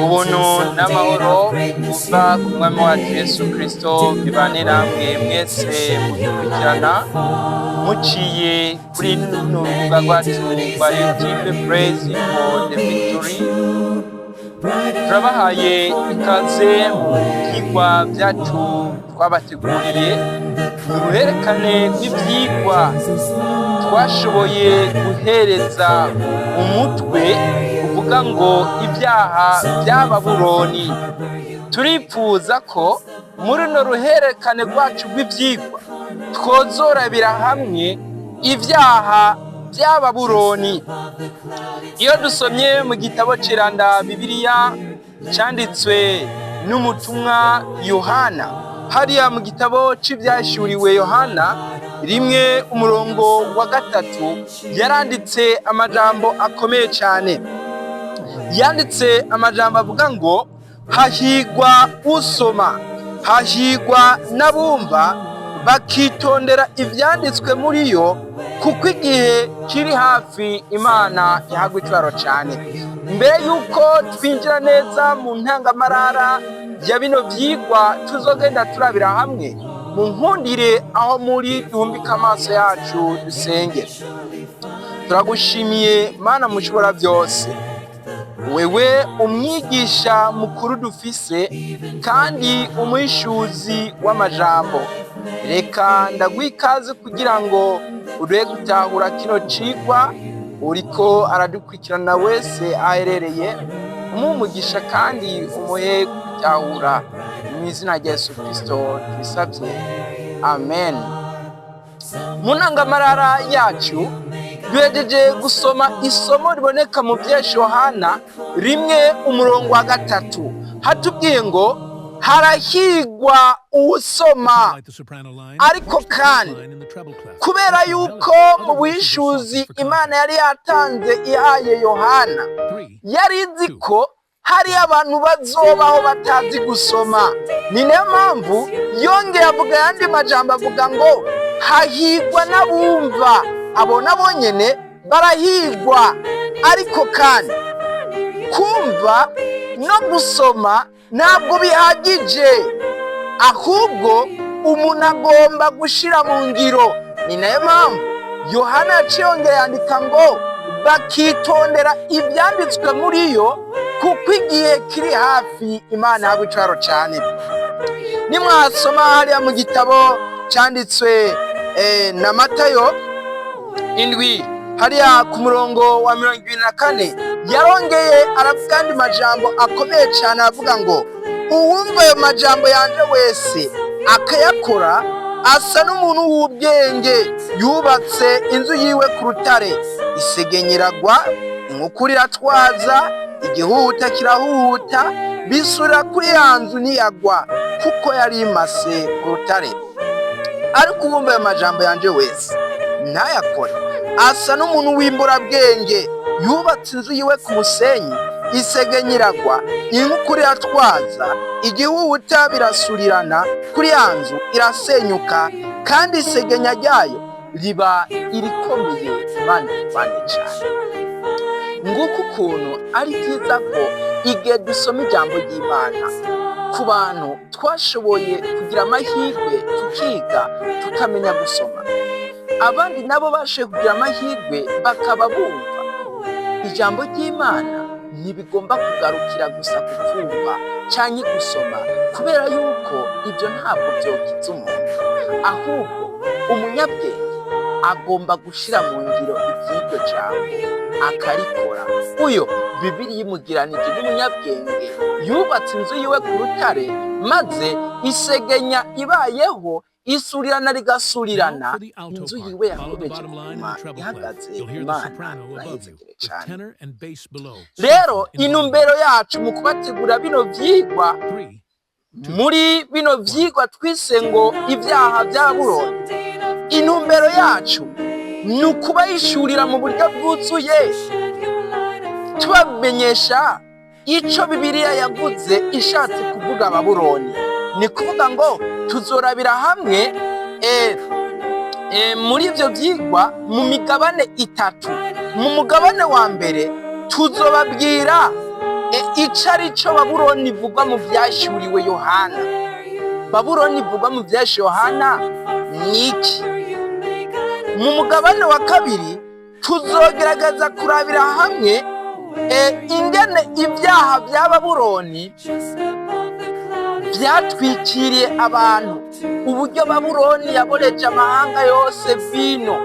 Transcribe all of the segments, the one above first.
ubuntu n'amahoro buva ku mwami wacu Yesu Kristo bibane namwe mwese mudukurikirana muciye kuri runo rubuga rwacu rwa YouTube Praise for the Victory. Turabahaye ikaze mu byigwa byacu twabateguriye mu ruhererekane rw'ibyigwa twashoboye guhereza umutwe uvuga ngo ibyaha bya Babuloni. Turifuza ko muri no ruhererekane rwacu rw'ibyigwa twozorabira hamwe ibyaha bya Babuloni. Iyo dusomye mu gitabo ciranda Bibiliya cyanditswe n'umutumwa Yohana, hariya mu gitabo c'Ivyahishuriwe Yohana rimwe umurongo wa 3 yaranditse amajambo akomeye cyane. Yanditse amajambo avuga ngo hahigwa usoma, hahigwa n'abumva bakitondera ivyanditswe muri yo, kuko igihe kiri hafi Imana yahagwa icubahiro cyane. Mbere yuko twinjira neza mu ntangamarara ya bino vyigwa tuzogenda turabira hamwe, mu nkundire aho muri duhumbika amaso yacu dusenge. Turagushimiye Mana mushobora byose, wewe umwigisha mukuru dufise kandi umwishuzi w'amajambo. Reka ndagwikaze kugira ngo ureke gutahura kino cigwa uriko aradukurikirana wese aherereye, umumugisha kandi umuhe gutahura mu izina rya Yesu Kristo tubisabye, amen. Mu ntangamarara yacu duhejeje gusoma isomo riboneka mu Ivyahishuriwe rimwe umurongo wa 3, hatubwiye ngo harahigwa uwusoma. Ariko kandi kubera yuko mu bwishuzi Imana yari yatanze ihaye Yohana, yari izi ko hari abantu bazobaho batazi gusoma. Ni nayo mpamvu yongeye avuga yandi majambo avuga ngo hahigwa n'abumva, abo nabo nyene barahigwa. Ariko kandi kumva no gusoma ntabwo bihagije, ahubwo umuntu agomba gushira mu ngiro. Ni nayo mpamvu Yohana yongeye yandika ngo bakitondera ibyanditswe muri yo, kuko igihe kiri hafi Imana yahagwa icubahiro cyane. Nimwasoma hariya mu gitabo cyanditswe na Matayo indwi hariya ku murongo wa 24 yarongeye aravuga andi majambo akomeye cyane avuga ngo uwumva ayo majambo yanje wese akayakora asa n'umuntu w'ubwenge yubatse inzu yiwe ku rutare, isegenyiragwa, inkukura iratwaza, igihuta kirahuta, bisura kuri ya nzu ntiyagwa, kuko yari imase ku rutare. Ariko uwumva ayo majambo yanje wese ntayakore asa n'umuntu w'imburabwenge yubatse inzu yiwe ku musenyi, isegenyiragwa, inkukura iratwaza, igihuta birasurirana kuri ya nzu irasenyuka, kandi isegenya ryayo riba irikomeye bane cyane. Nguko ukuntu ari byiza ko igihe dusoma ijambo ry'Imana ku bantu twashoboye kugira amahirwe tukiga tukamenya gusoma, abandi nabo bashoboye kugira amahirwe bakaba bumva ijambo ry'Imana. Ntibigomba kugarukira gusa kukumva cyangwa gusoma, kubera yuko ibyo ntabwo byokiza umuntu, ahubwo umunyabwenge agomba gushira mu ngiro iby'iryo jambo akarikora. Uyo Bibiliya imugiranije n'umunyabwenge yubatse inzu yiwe ku rutare, maze isegenya ibayeho, isurirana rigasurirana, inzu yiwe yakomeje kuguma ihagaze. Imana irahezekere cyane. Rero inumbero yacu mu kubategura bino vyigwa, muri bino vyigwa twise ngo ibyaha bya Babuloni, intumbero yacu ni ukubayishurira mu buryo bwuzuye, tubamenyesha ico Bibiliya yavuze ishatse kuvuga Babuloni. Ni kuvuga ngo tuzorabira hamwe muri ivyo vyigwa mu migabane itatu. Mu mugabane wa mbere tuzobabwira icari cyo Babuloni ivugwa mu Ivyahishuriwe Yohana. Babuloni ivugwa mu Ivyahishuriwe Yohana niki? Mu mugabane wa kabiri tuzogerageza kurabira hamwe ingene ibyaha bya Babuloni byatwikiriye abantu, uburyo Babuloni yaboreje amahanga yose vino.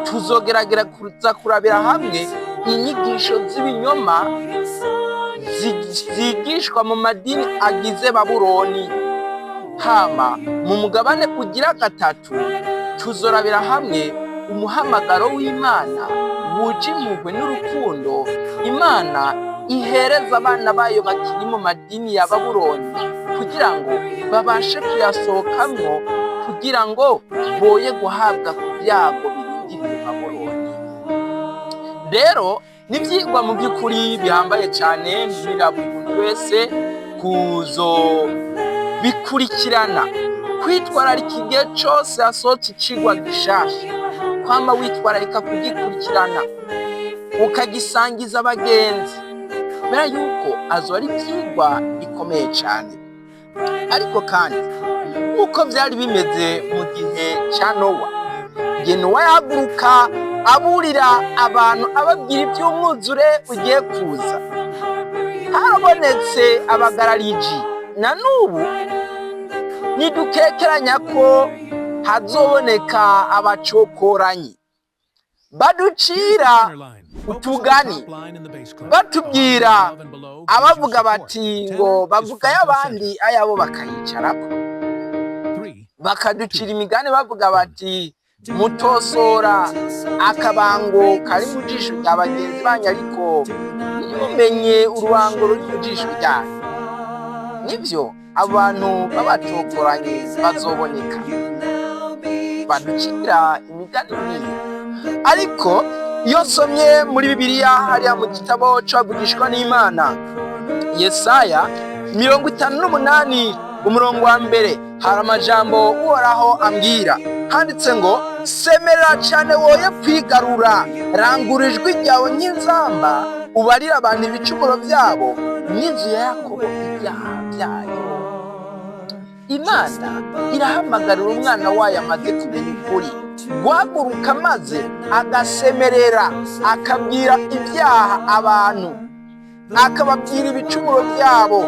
Tuzogerageza kurabira hamwe inyigisho z'ibinyoma zigishwa mu madini agize Babuloni. Hama mu mugabane ugira gatatu tuzorabira hamwe umuhamagaro w'Imana wuje impuhwe n'urukundo Imana ihereza abana bayo bakiri mu madini ya Babuloni kugira ngo babashe kuyasohokamwo, kugira ngo boye guhabwa ku byago birindiriye Babuloni. Rero n'ivyigwa mu by'ukuri bihambaye cyane, birabundi wese kuzo bikurikirana, kwitwararika igihe cyose hasohotse icigwa gishasha, kwama witwararika kugikurikirana ukagisangiza abagenzi, kubera yuko azo ari ivyigwa bikomeye cyane. Ariko kandi uko byari bimeze mu gihe cya Nowa, igihe Nowa yahaguruka aburira abantu ababwira iby'umwuzure ugiye kuza, harabonetse abagarariji. Na n'ubu ntidukekeranya ko hazoboneka abacokoranyi baducira utugani batubwira, abavuga bati ngo bavuga y'abandi ayabo bakayicarako, bakaducira imigani bavuga bati mutosora akabango kari mu jisho rya bagenzi banyu, ariko ntimumenye urubango ruri mu jisho ryanyu. Nibyo abantu b'abacokoranyi bazoboneka, baducira imigani mibi. Ariko iyo somye muri Bibiliya hariya mu gitabo c'abavugishwa n'Imana Yesaya 58 umurongo wa mbere, hari amajambo Uhoraho ambwira, handitse ngo semerera cyane woye kwigarura, rangura ijwi ryawe nk'inzamba, ubarira abantu ibicumuro byabo n'inzu ya Yakobo ibyaha byayo. Imana irahamagarira umwana wayo amaze kumenya ukuri guhaguruka maze agasemerera, akabwira ibyaha abantu, akababwira ibicumuro byabo,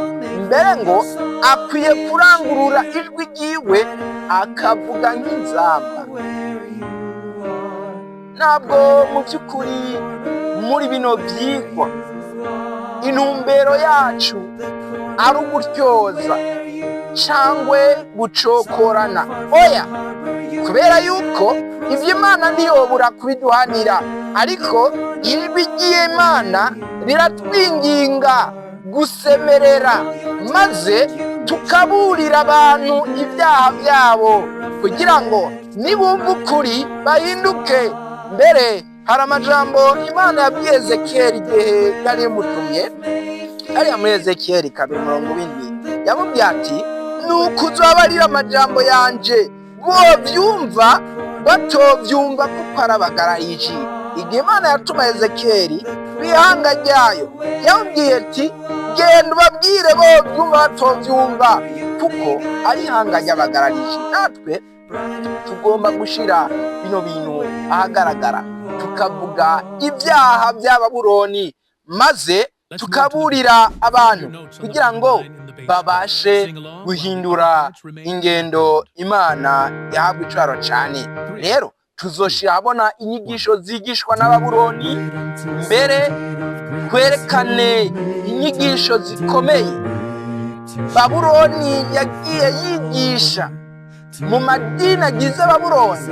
mbere ngo akwiye kurangurura ijwi ryiwe akavuga nk'inzamba. Ntabwo mu by'ukuri muri bino byigwa intumbero yacu ari ugutyoza cyangwa gucokorana, oya, kubera yuko ibyo Imana ntiyobora kubiduhanira, ariko ijwi ry'Imana riratwinginga gusemerera maze tukaburira abantu ibyaha byabo, kugira ngo nibumva ukuri bahinduke. Mbere hari amajambo Imana yabwiye Ezekiyeli igihe yari imutumye, hariya muri Ezekiyeli 2:7 yamubwiye ati, nuko uzabarira amajambo yanje bovyumva batovyumva kuko arabagarayiji. Igihe Imana yatuma Ezekiyeli kwihanga ryayo yamubwiye ati, genda ubabwire bovyumva batovyumva kuko ari ihanga ry'abagarariji. Natwe tugomba gushira bino bintu ahagaragara, tukavuga ibyaha bya Babuloni maze tukaburira abantu kugira ngo babashe guhindura ingendo Imana yahabwa icaro cyane. Rero tuzoshira habona inyigisho zigishwa na Babuloni, mbere kwerekane inyigisho zikomeye Babuloni yagiye yigisha mu madini agize Babuloni.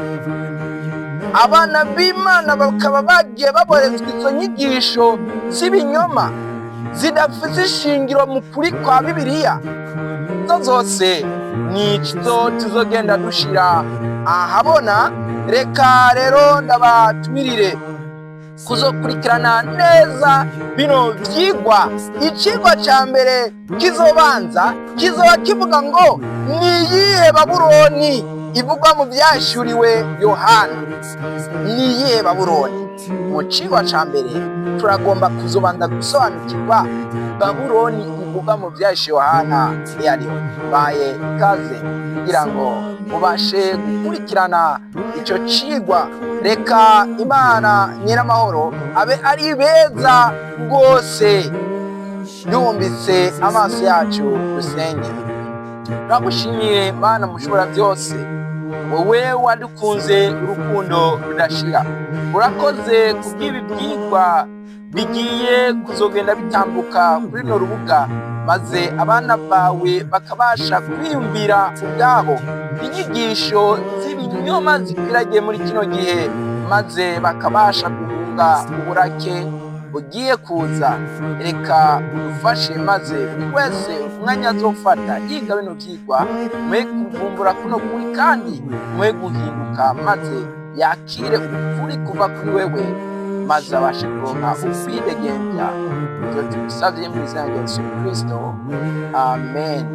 Abana b'Imana bakaba bagiye baborezwa izo nyigisho z'ibinyoma zidafite ishingiro mu kuri kwa Bibiliya. Zose nizo tuzogenda dushira ahabona. Reka rero ndabatumirire kuzokurikirana neza bino vyigwa. Icigwa ca mbere kizobanza kizoba kivuga ngo niyihe Babuloni ivugwa mu Ivyahishuriwe Yohana niyihe Babuloni? Mu cigwa ca mbere turagomba kuzobanza gusobanukirwa Babuloni ivugwa mu Ivyahishuriwe Yohana yari. Baye ikaze kugira ngo mubashe gukurikirana ico cigwa. Reka Imana Nyiramahoro abe ari beza rwose. Yumvise amaso yacu dusenge. Turagushimiye Mana mushobora byose, wowe wadukunze urukundo rudashira. Urakoze kubw'ibi byigwa bigiye kuzogenda bitambuka kuri no rubuga, maze abana bawe bakabasha kwiyumvira ubwabo inyigisho z'ibinyoma zikwiragiye muri kino gihe, maze bakabasha guhunga uburake ugiye kuza. Reka udufashe maze buri wese umwanya azofata yiga bino vyigwa mwe kuvumbura kuno kuri, kandi mwe guhinduka maze yakire ukuri kuva kuri wewe, maze abashe kuronka ukwidegembya. Ivyo tubisavye mu izina rya Yesu Kristo, amen.